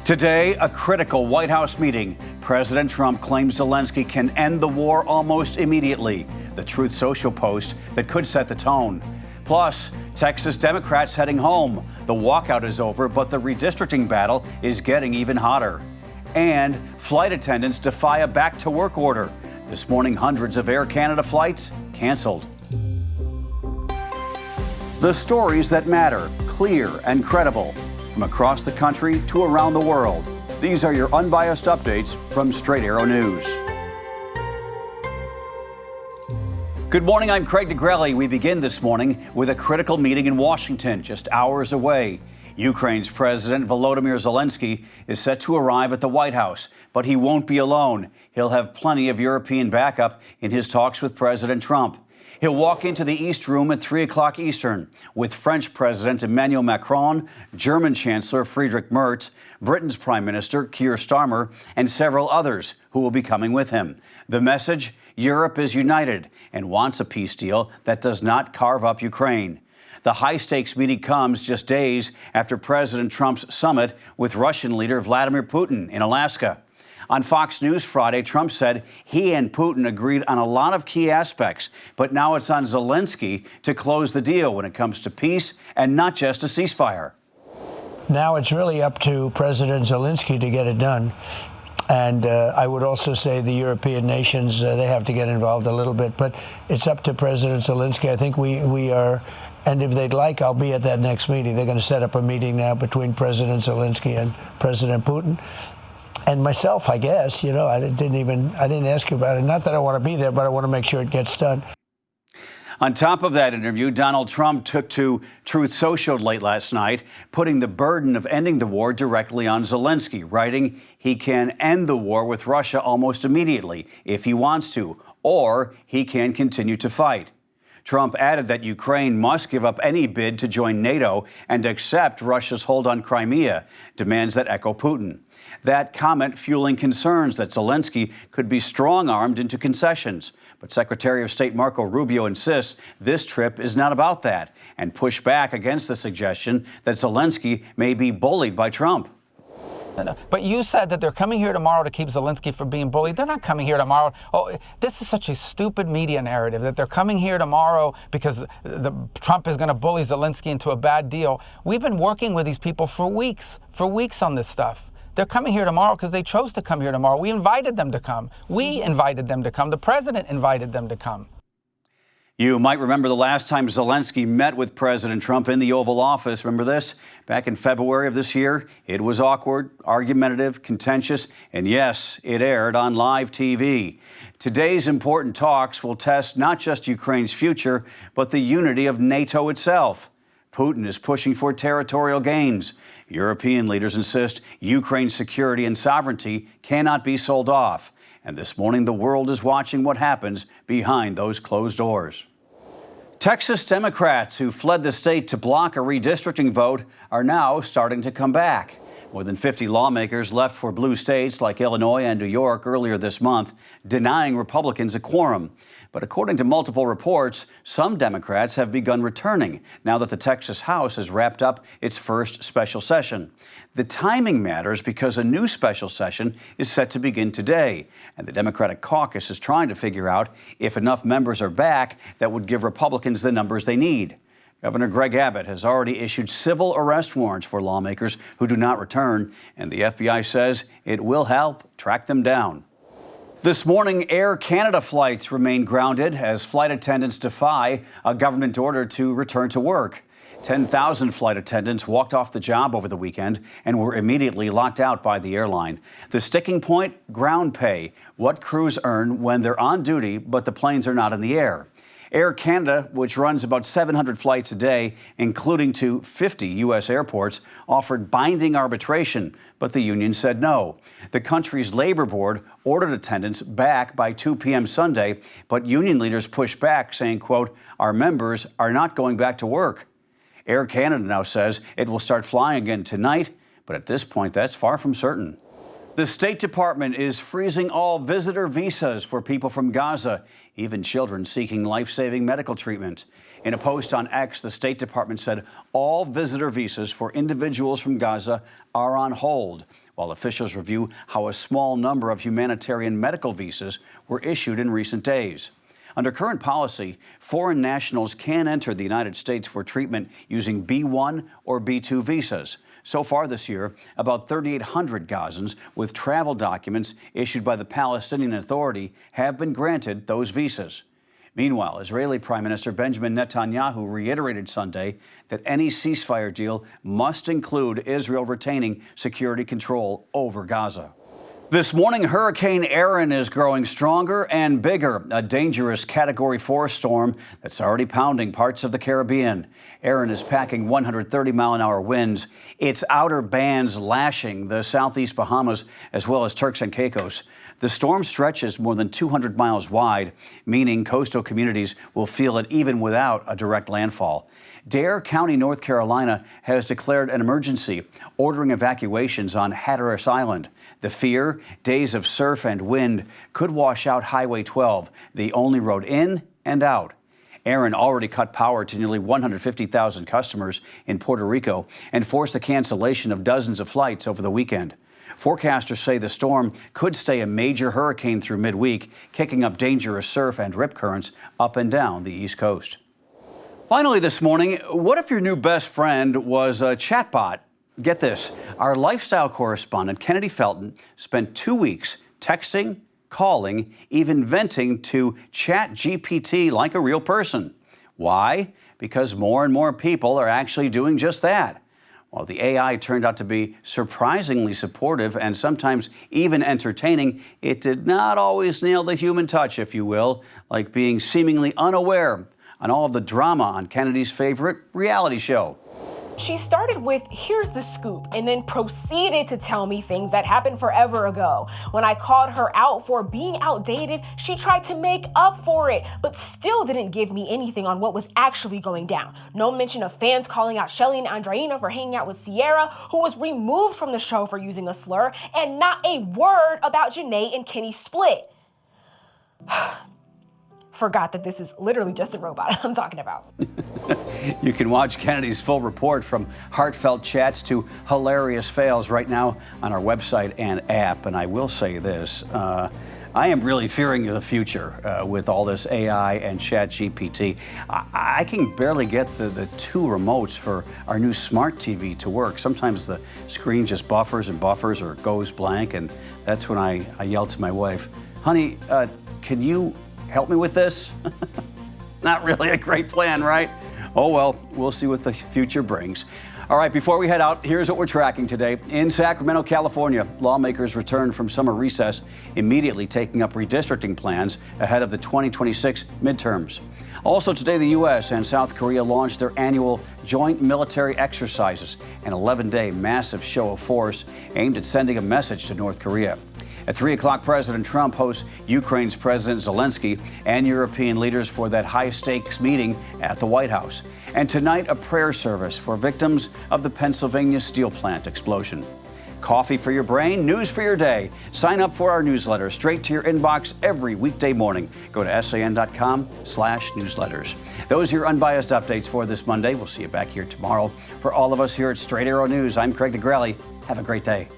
Today, a critical White House meeting. President Trump claims Zelenskyy can end the war almost immediately. The Truth Social post that could set the tone. Plus, Texas Democrats heading home. The walkout is over, but the redistricting battle is getting even hotter. And flight attendants defy a back-to-work order. This morning, hundreds of Air Canada flights canceled. The stories that matter, clear and credible. From across the country to around the world. These are your unbiased updates from Straight Arrow News. Good morning, I'm Craig DeGrelli. We begin this morning with a critical meeting in Washington, just hours away. Ukraine's President Volodymyr Zelenskyy is set to arrive at the White House, but he won't be alone. He'll have plenty of European backup in his talks with President Trump. He'll walk into the East Room at 3 o'clock Eastern with French President Emmanuel Macron, German Chancellor Friedrich Merz, Britain's Prime Minister Keir Starmer, and several others who will be coming with him. The message: Europe is united and wants a peace deal that does not carve up Ukraine. The high-stakes meeting comes just days after President Trump's summit with Russian leader Vladimir Putin in Alaska. On Fox News Friday, Trump said he and Putin agreed on a lot of key aspects, but now it's on Zelenskyy to close the deal when it comes to peace and not just a ceasefire. Now it's really up to President Zelenskyy to get it done. And I would also say the European nations, they have to get involved a little bit, but it's up to President Zelenskyy. I think we are, and if they'd like, I'll be at that next meeting. They're going to set up a meeting now between President Zelenskyy and President Putin. And myself, I guess, I didn't ask you about it. Not that I want to be there, but I want to make sure it gets done. On top of that interview, Donald Trump took to Truth Social late last night, putting the burden of ending the war directly on Zelenskyy, writing he can end the war with Russia almost immediately if he wants to, or he can continue to fight. Trump added that Ukraine must give up any bid to join NATO and accept Russia's hold on Crimea, demands that echo Putin. That comment fueling concerns that Zelenskyy could be strong-armed into concessions. But Secretary of State Marco Rubio insists this trip is not about that and pushed back against the suggestion that Zelenskyy may be bullied by Trump. But you said that they're coming here tomorrow to keep Zelenskyy from being bullied. They're not coming here tomorrow. Oh, this is such a stupid media narrative that they're coming here tomorrow because Trump is going to bully Zelenskyy into a bad deal. We've been working with these people for weeks on this stuff. They're coming here tomorrow because they chose to come here tomorrow. We invited them to come. We invited them to come. The president invited them to come. You might remember the last time Zelenskyy met with President Trump in the Oval Office. Remember this? Back in February of this year, it was awkward, argumentative, contentious, and yes, it aired on live TV. Today's important talks will test not just Ukraine's future, but the unity of NATO itself. Putin is pushing for territorial gains. European leaders insist Ukraine's security and sovereignty cannot be sold off. And this morning, the world is watching what happens behind those closed doors. Texas Democrats who fled the state to block a redistricting vote are now starting to come back. More than 50 lawmakers left for blue states like Illinois and New York earlier this month, denying Republicans a quorum. But according to multiple reports, some Democrats have begun returning now that the Texas House has wrapped up its first special session. The timing matters because a new special session is set to begin today, and the Democratic caucus is trying to figure out if enough members are back that would give Republicans the numbers they need. Governor Greg Abbott has already issued civil arrest warrants for lawmakers who do not return, and the FBI says it will help track them down. This morning, Air Canada flights remain grounded as flight attendants defy a government order to return to work. 10,000 flight attendants walked off the job over the weekend and were immediately locked out by the airline. The sticking point? Ground pay, what crews earn when they're on duty but the planes are not in the air. Air Canada, which runs about 700 flights a day, including to 50 U.S. airports, offered binding arbitration, but the union said no. The country's labor board ordered attendants back by 2 p.m. Sunday, but union leaders pushed back, saying, quote, "Our members are not going back to work." Air Canada now says it will start flying again tonight, but at this point, that's far from certain. The State Department is freezing all visitor visas for people from Gaza, even children seeking life-saving medical treatment. In a post on X, the State Department said all visitor visas for individuals from Gaza are on hold, while officials review how a small number of humanitarian medical visas were issued in recent days. Under current policy, foreign nationals can enter the United States for treatment using B1 or B2 visas. So far this year, about 3,800 Gazans with travel documents issued by the Palestinian Authority have been granted those visas. Meanwhile, Israeli Prime Minister Benjamin Netanyahu reiterated Sunday that any ceasefire deal must include Israel retaining security control over Gaza. This morning, Hurricane Erin is growing stronger and bigger, a dangerous Category 4 storm that's already pounding parts of the Caribbean. Erin is packing 130-mile-an-hour winds, its outer bands lashing the southeast Bahamas as well as Turks and Caicos. The storm stretches more than 200 miles wide, meaning coastal communities will feel it even without a direct landfall. Dare County, North Carolina, has declared an emergency, ordering evacuations on Hatteras Island. The fear, days of surf and wind, could wash out Highway 12, the only road in and out. Erin already cut power to nearly 150,000 customers in Puerto Rico and forced the cancellation of dozens of flights over the weekend. Forecasters say the storm could stay a major hurricane through midweek, kicking up dangerous surf and rip currents up and down the East Coast. Finally this morning, what if your new best friend was a chatbot? Get this, our lifestyle correspondent, Kennedy Felton, spent 2 weeks texting, calling, even venting to ChatGPT like a real person. Why? Because more and more people are actually doing just that. While the AI turned out to be surprisingly supportive and sometimes even entertaining, it did not always nail the human touch, if you will, like being seemingly unaware on all of the drama on Kennedy's favorite reality show. She started with, "Here's the scoop," and then proceeded to tell me things that happened forever ago. When I called her out for being outdated, she tried to make up for it, but still didn't give me anything on what was actually going down. No mention of fans calling out Shelly and Andreina for hanging out with Sierra, who was removed from the show for using a slur, and not a word about Janae and Kenny's split. Forgot that this is literally just a robot I'm talking about. You can watch Kennedy's full report from heartfelt chats to hilarious fails right now on our website and app. And I will say this, I am really fearing the future with all this AI and ChatGPT. I can barely get the two remotes for our new smart TV to work. Sometimes the screen just buffers and buffers or goes blank, and that's when I yell to my wife, "Honey, can you help me with this?" Not really a great plan, right? Oh well, we'll see what the future brings. All right, before we head out, here's what we're tracking today. In Sacramento, California, lawmakers returned from summer recess, immediately taking up redistricting plans ahead of the 2026 midterms. Also today, the U.S. and South Korea launched their annual joint military exercises, an 11-day massive show of force aimed at sending a message to North Korea. At 3 o'clock, President Trump hosts Ukraine's President Zelenskyy and European leaders for that high-stakes meeting at the White House. And tonight, a prayer service for victims of the Pennsylvania steel plant explosion. Coffee for your brain, news for your day. Sign up for our newsletter straight to your inbox every weekday morning. Go to san.com/newsletters. Those are your unbiased updates for this Monday. We'll see you back here tomorrow. For all of us here at Straight Arrow News, I'm Craig DeGrelli. Have a great day.